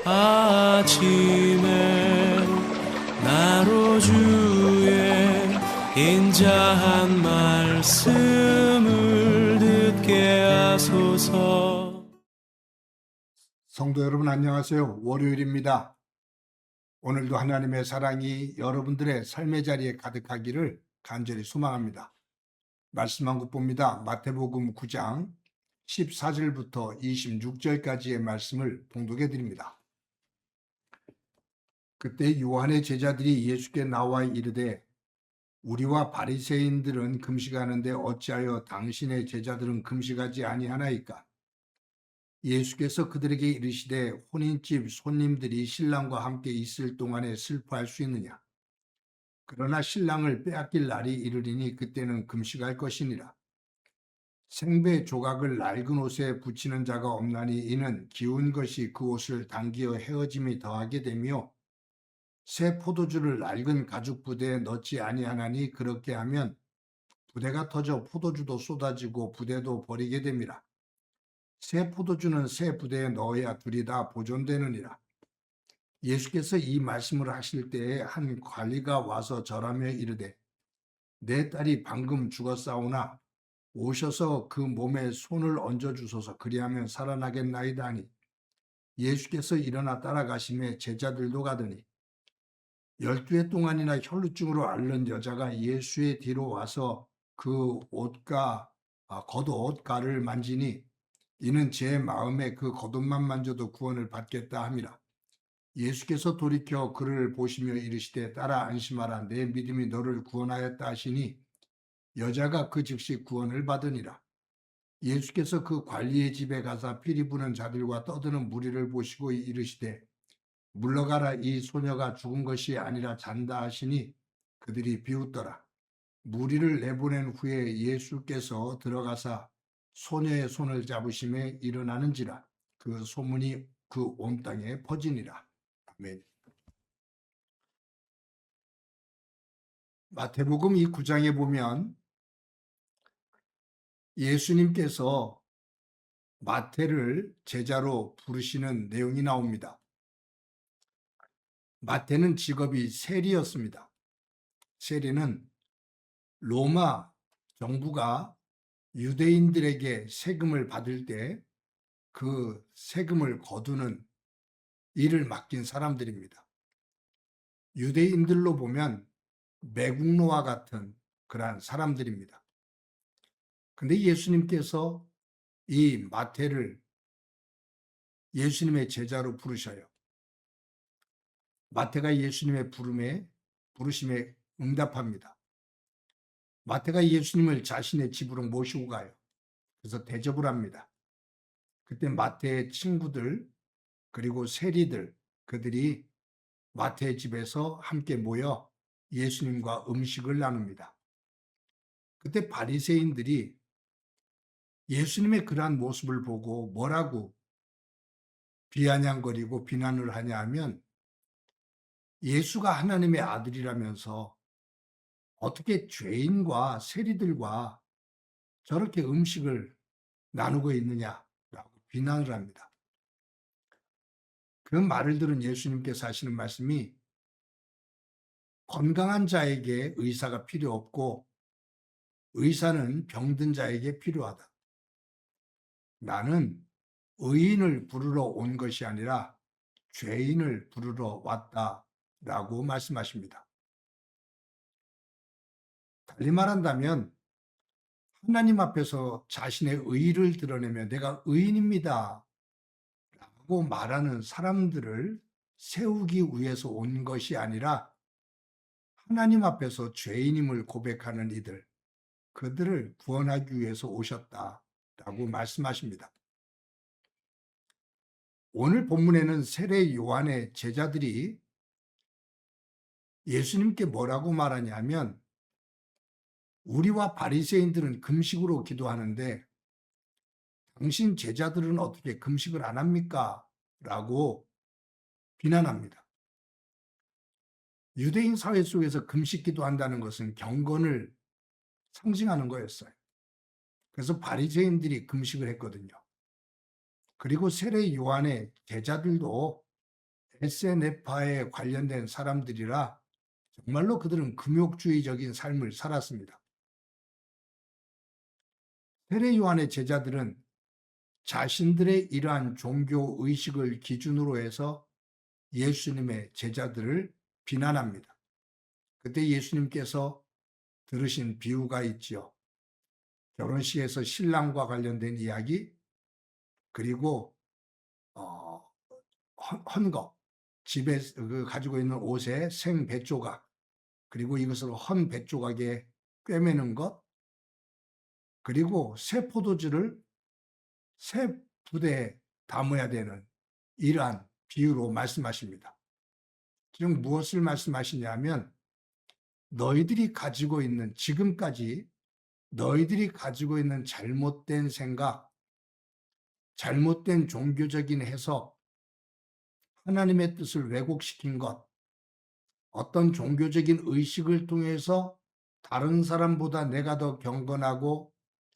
아침에 나로 주의 인자한 말씀을 듣게 하소서. 성도 여러분 안녕하세요. 월요일입니다. 오늘도 하나님의 사랑이 여러분들의 삶의 자리에 가득하기를 간절히 소망합니다. 말씀 한 국 봅니다. 마태복음 9장 14절부터 26절까지의 말씀을 봉독해 드립니다. 그때 요한의 제자들이 예수께 나와 이르되 우리와 바리새인들은 금식하는데 어찌하여 당신의 제자들은 금식하지 아니하나이까? 예수께서 그들에게 이르시되 혼인집 손님들이 신랑과 함께 있을 동안에 슬퍼할 수 있느냐? 그러나 신랑을 빼앗길 날이 이르리니 그때는 금식할 것이니라. 생배 조각을 낡은 옷에 붙이는 자가 없나니 이는 기운 것이 그 옷을 당기어 헤어짐이 더하게 되며 새 포도주를 낡은 가죽 부대에 넣지 아니하나니 그렇게 하면 부대가 터져 포도주도 쏟아지고 부대도 버리게 됨이라. 새 포도주는 새 부대에 넣어야 둘이 다 보존되느니라. 예수께서 이 말씀을 하실 때에 한 관리가 와서 절하며 이르되 내 딸이 방금 죽었사오나 오셔서 그 몸에 손을 얹어 주소서. 그리하면 살아나겠나이다 하니 예수께서 일어나 따라가시매 제자들도 가더니 12해 동안이나 혈루증으로 앓는 여자가 예수의 뒤로 와서 그 옷과 겉옷가를 만지니 이는 제 마음에 그 겉옷만 만져도 구원을 받겠다 함이라. 예수께서 돌이켜 그를 보시며 이르시되 딸아 안심하라. 내 믿음이 너를 구원하였다 하시니 여자가 그 즉시 구원을 받으니라. 예수께서 그 관리의 집에 가사 피리 부는 자들과 떠드는 무리를 보시고 이르시되 물러가라. 이 소녀가 죽은 것이 아니라 잔다 하시니 그들이 비웃더라. 무리를 내보낸 후에 예수께서 들어가사 소녀의 손을 잡으심에 일어나는지라. 그 소문이 그 온 땅에 퍼지니라. 아멘. 마태복음 이 9장에 보면 예수님께서 마태를 제자로 부르시는 내용이 나옵니다. 마태는 직업이 세리였습니다. 세리는 로마 정부가 유대인들에게 세금을 받을 때 그 세금을 거두는 일을 맡긴 사람들입니다. 유대인들로 보면 매국노와 같은 그러한 사람들입니다. 근데 예수님께서 이 마태를 예수님의 제자로 부르셔요. 마태가 예수님의 부르심에 응답합니다. 마태가 예수님을 자신의 집으로 모시고 가요. 그래서 대접을 합니다. 그때 마태의 친구들 그리고 세리들 그들이 마태의 집에서 함께 모여 예수님과 음식을 나눕니다. 그때 바리새인들이 예수님의 그러한 모습을 보고 뭐라고 비아냥거리고 비난을 하냐 하면 예수가 하나님의 아들이라면서 어떻게 죄인과 세리들과 저렇게 음식을 나누고 있느냐라고 비난을 합니다. 그 말을 들은 예수님께서 하시는 말씀이 건강한 자에게 의사가 필요 없고 의사는 병든 자에게 필요하다. 나는 의인을 부르러 온 것이 아니라 죄인을 부르러 왔다라고 말씀하십니다. 달리 말한다면 하나님 앞에서 자신의 의의를 드러내며 내가 의인입니다 라고 말하는 사람들을 세우기 위해서 온 것이 아니라 하나님 앞에서 죄인임을 고백하는 이들, 그들을 구원하기 위해서 오셨다라고 말씀하십니다. 오늘 본문에는 세례 요한의 제자들이 예수님께 뭐라고 말하냐면 우리와 바리새인들은 금식으로 기도하는데 당신 제자들은 어떻게 금식을 안 합니까? 라고 비난합니다. 유대인 사회 속에서 금식 기도한다는 것은 경건을 상징하는 거였어요. 그래서 바리새인들이 금식을 했거든요. 그리고 세례 요한의 제자들도 에세네파에 관련된 사람들이라 정말로 그들은 금욕주의적인 삶을 살았습니다. 세례 요한의 제자들은 자신들의 이러한 종교 의식을 기준으로 해서 예수님의 제자들을 비난합니다. 그때 예수님께서 들으신 비유가 있지요. 결혼식에서 신랑과 관련된 이야기, 그리고 헌거, 집에 가지고 있는 옷에 생 뱃조각, 그리고 이것을 헌 뱃조각에 꿰매는 것, 그리고 새 포도주를 새 부대에 담아야 되는 이러한 비유로 말씀하십니다. 지금 무엇을 말씀하시냐면 너희들이 가지고 있는 지금까지 너희들이 가지고 있는 잘못된 생각, 잘못된 종교적인 해석, 하나님의 뜻을 왜곡시킨 것, 어떤 종교적인 의식을 통해서 다른 사람보다 내가 더 경건하고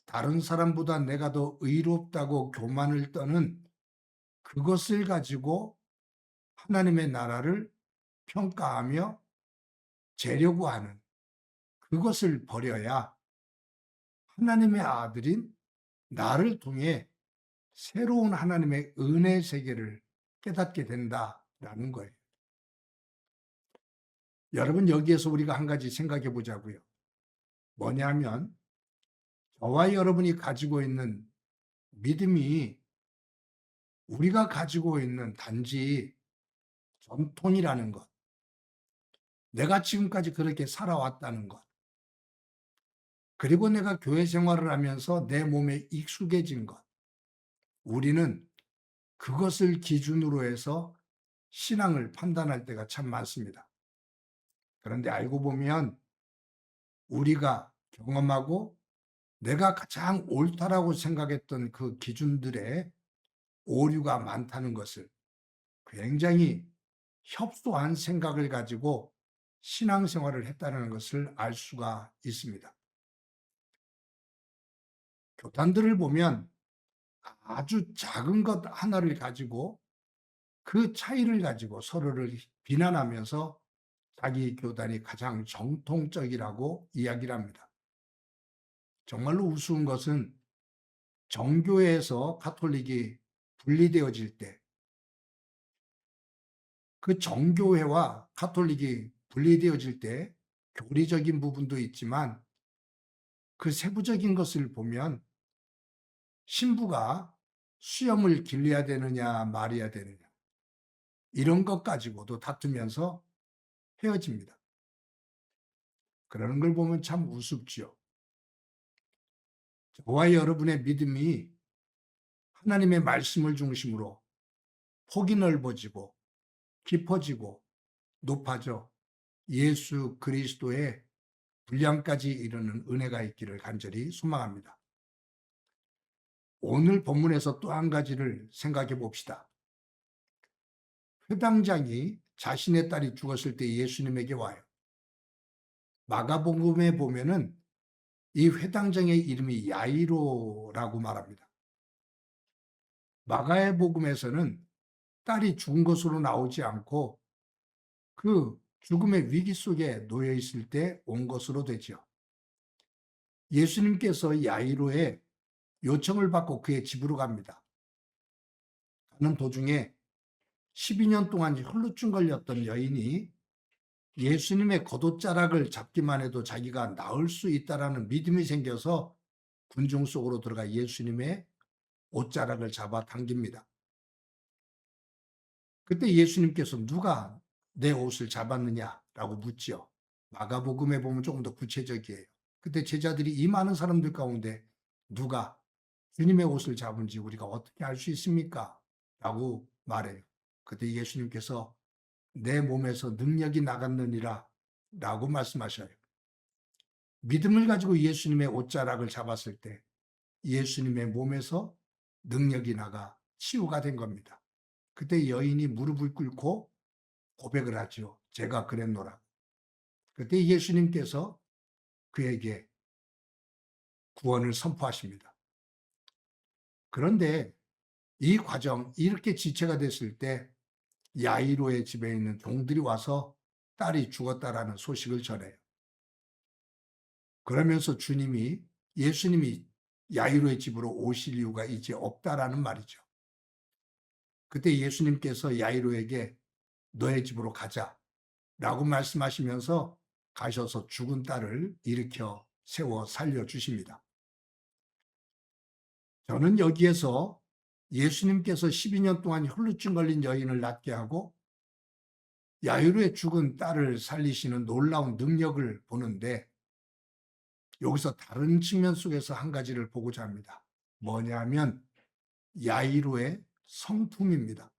다른 사람보다 내가 더 의롭다고 교만을 떠는 그것을 가지고 하나님의 나라를 평가하며 재려고 하는 그것을 버려야 하나님의 아들인 나를 통해 새로운 하나님의 은혜 세계를 깨닫게 된다라는 거예요. 여러분, 여기에서 우리가 한 가지 생각해 보자고요. 뭐냐면 저와 여러분이 가지고 있는 믿음이 우리가 가지고 있는 단지 전통이라는 것, 내가 지금까지 그렇게 살아왔다는 것, 그리고 내가 교회 생활을 하면서 내 몸에 익숙해진 것, 우리는 그것을 기준으로 해서 신앙을 판단할 때가 참 많습니다. 그런데 알고 보면 우리가 경험하고 내가 가장 옳다라고 생각했던 그 기준들에 오류가 많다는 것을, 굉장히 협소한 생각을 가지고 신앙생활을 했다는 것을 알 수가 있습니다. 교단들을 보면 아주 작은 것 하나를 가지고 그 차이를 가지고 서로를 비난하면서 자기 교단이 가장 정통적이라고 이야기를 합니다. 정말로 우스운 것은 정교회에서 가톨릭이 분리되어질 때, 그 정교회와 가톨릭이 분리되어질 때 교리적인 부분도 있지만 그 세부적인 것을 보면 신부가 수염을 길러야 되느냐 말아야 되느냐 이런 것 가지고도 다투면서 헤어집니다. 그러는 걸 보면 참 우습지요. 저와 여러분의 믿음이 하나님의 말씀을 중심으로 폭이 넓어지고 깊어지고 높아져 예수 그리스도의 분량까지 이르는 은혜가 있기를 간절히 소망합니다. 오늘 본문에서 또 한 가지를 생각해 봅시다. 회당장이 자신의 딸이 죽었을 때 예수님에게 와요. 마가복음에 보면은 이 회당장의 이름이 야이로라고 말합니다. 마가의 복음에서는 딸이 죽은 것으로 나오지 않고 그 죽음의 위기 속에 놓여 있을 때 온 것으로 되죠. 예수님께서 야이로의 요청을 받고 그의 집으로 갑니다. 가는 도중에 12년 동안 혈루증 걸렸던 여인이 예수님의 겉옷자락을 잡기만 해도 자기가 나을 수 있다라는 믿음이 생겨서 군중 속으로 들어가 예수님의 옷자락을 잡아 당깁니다. 그때 예수님께서 누가 내 옷을 잡았느냐라고 묻지요. 마가복음에 보면 조금 더 구체적이에요. 그때 제자들이 이 많은 사람들 가운데 누가 주님의 옷을 잡은지 우리가 어떻게 알 수 있습니까? 라고 말해요. 그때 예수님께서 내 몸에서 능력이 나갔느니라 라고 말씀하셔요. 믿음을 가지고 예수님의 옷자락을 잡았을 때 예수님의 몸에서 능력이 나가 치유가 된 겁니다. 그때 여인이 무릎을 꿇고 고백을 하죠. 제가 그랬노라. 그때 예수님께서 그에게 구원을 선포하십니다. 그런데 이 과정, 이렇게 지체가 됐을 때 야이로의 집에 있는 종들이 와서 딸이 죽었다라는 소식을 전해요. 그러면서 예수님이 야이로의 집으로 오실 이유가 이제 없다라는 말이죠. 그때 예수님께서 야이로에게 너의 집으로 가자 라고 말씀하시면서 가셔서 죽은 딸을 일으켜 세워 살려주십니다. 저는 여기에서 예수님께서 12년 동안 혈루증 걸린 여인을 낫게 하고 야이로의 죽은 딸을 살리시는 놀라운 능력을 보는데 여기서 다른 측면 속에서 한 가지를 보고자 합니다. 뭐냐면 야이로의 성품입니다.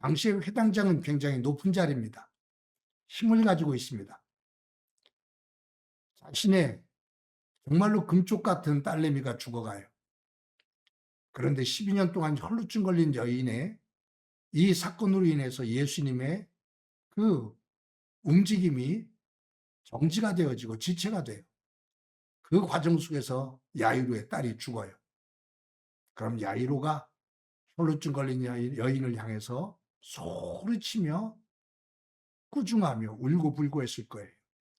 당시의 회당장은 굉장히 높은 자리입니다. 힘을 가지고 있습니다. 자신의 정말로 금쪽 같은 딸내미가 죽어가요. 그런데 12년 동안 혈루증 걸린 여인의 이 사건으로 인해서 예수님의 그 움직임이 정지가 되어지고 지체가 돼요. 그 과정 속에서 야이로의 딸이 죽어요. 그럼 야이로가 혈루증 걸린 여인을 향해서 소리치며 꾸중하며 울고불고 했을 거예요.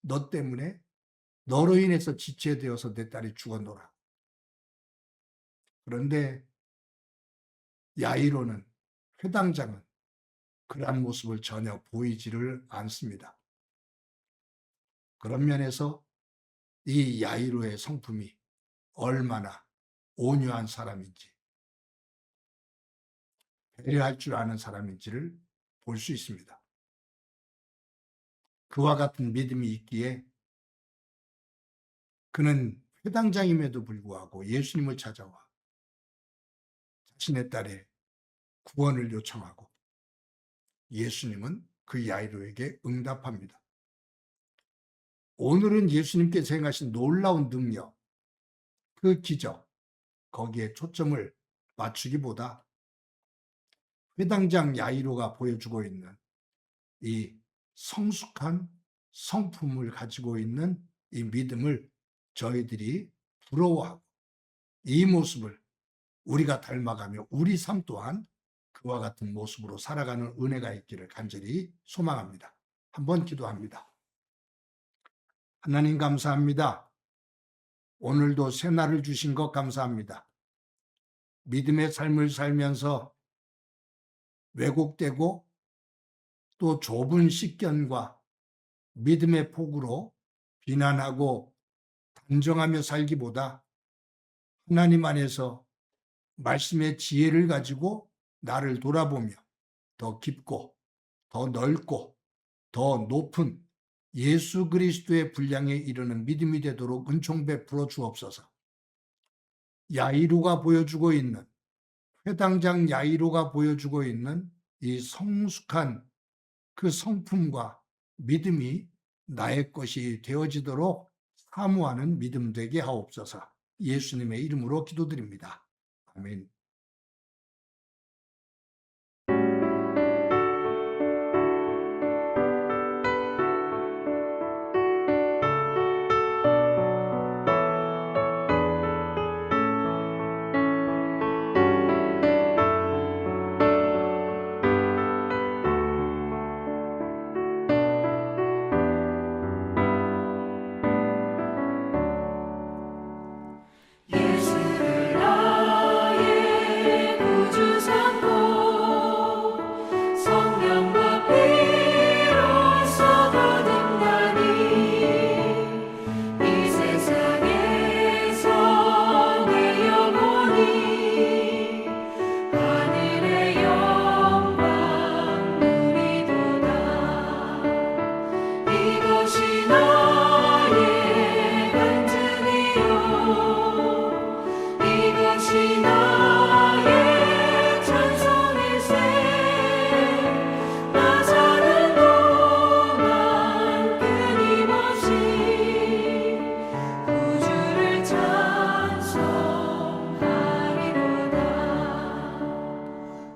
너 때문에 너로 인해서 지체되어서 내 딸이 죽었노라. 그런데 야이로는 회당장은 그러한 모습을 전혀 보이지를 않습니다. 그런 면에서 이 야이로의 성품이 얼마나 온유한 사람인지 배려할 줄 아는 사람인지를 볼 수 있습니다. 그와 같은 믿음이 있기에 그는 회당장임에도 불구하고 예수님을 찾아와 자신의 딸의 구원을 요청하고 예수님은 그 야이로에게 응답합니다. 오늘은 예수님께서 행하신 놀라운 능력, 그 기적, 거기에 초점을 맞추기보다 회당장 야이로가 보여주고 있는 이 성숙한 성품을 가지고 있는 이 믿음을 저희들이 부러워하고 이 모습을 우리가 닮아가며 우리 삶 또한 그와 같은 모습으로 살아가는 은혜가 있기를 간절히 소망합니다. 한번 기도합니다. 하나님 감사합니다. 오늘도 새날을 주신 것 감사합니다. 믿음의 삶을 살면서 왜곡되고 또 좁은 식견과 믿음의 폭으로 비난하고 단정하며 살기보다 하나님 안에서 말씀의 지혜를 가지고 나를 돌아보며 더 깊고 더 넓고 더 높은 예수 그리스도의 분량에 이르는 믿음이 되도록 은총 베풀어 주옵소서. 야이로가 보여주고 있는 회당장 야이로가 보여주고 있는 이 성숙한 그 성품과 믿음이 나의 것이 되어지도록 사모하는 믿음 되게 하옵소서. 예수님의 이름으로 기도드립니다. 아멘.